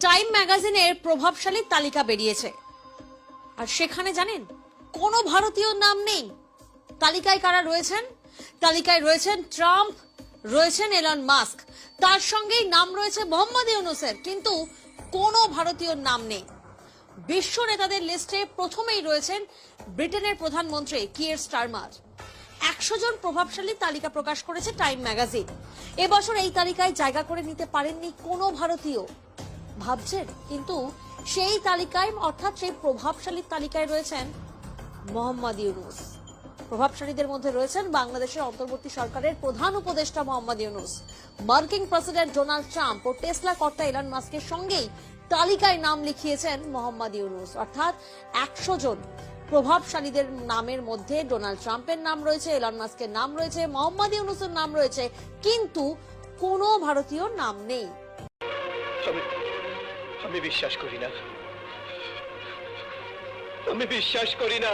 Time ম্যাগাজিনের প্রভাবশালী তালিকা বেরিয়েছে, আর সেখানে জানেন কোনো ভারতীয় নাম নেই। তালিকায় কারা রয়েছেন? তালিকায় রয়েছেন ট্রাম্প, রয়েছেন এলন মাস্ক, তার সঙ্গেই নাম রয়েছে মোহাম্মদ ইউনূসের, কিন্তু কোনো ভারতীয় নাম নেই। বিশ্ব নেতাদের লিস্টে প্রথমেই রয়েছেন ব্রিটেনের প্রধানমন্ত্রী কিয়ার স্টারমার। 100 জন প্রভাবশালী তালিকা প্রকাশ করেছে টাইম ম্যাগাজিন। এবছর এই তালিকায় জায়গা করে নিতে পারেননি কোনো ভারতীয়। ভাবছেন, কিন্তু সেই তালিকায় অর্থাৎ সেই প্রভাবশালী তালিকায় রয়েছেন মোহাম্মদ ইউনূস। প্রভাবশালীদের মধ্যে রয়েছেন বাংলাদেশের অন্তর্বর্তী সরকারের প্রধান উপদেষ্টা মোহাম্মদ ইউনূস, মার্কিন প্রেসিডেন্ট ডোনাল্ড ট্রাম্প ও টেসলা কর্তা এলন মাস্কের সঙ্গেই তালিকায় নাম লিখিয়েছেন মোহাম্মদ ইউনূস। অর্থাৎ 100 জন প্রভাবশালীদের নামের মধ্যে ডোনাল্ড ট্রাম্পের নাম রয়েছে, এলন মাস্কের নাম রয়েছে, মোহাম্মদ ইউনূসের নাম রয়েছে, কিন্তু কোনো ভারতীয় নাম নেই। আমি বিশ্বাস করি না, আমি বিশ্বাস করি না।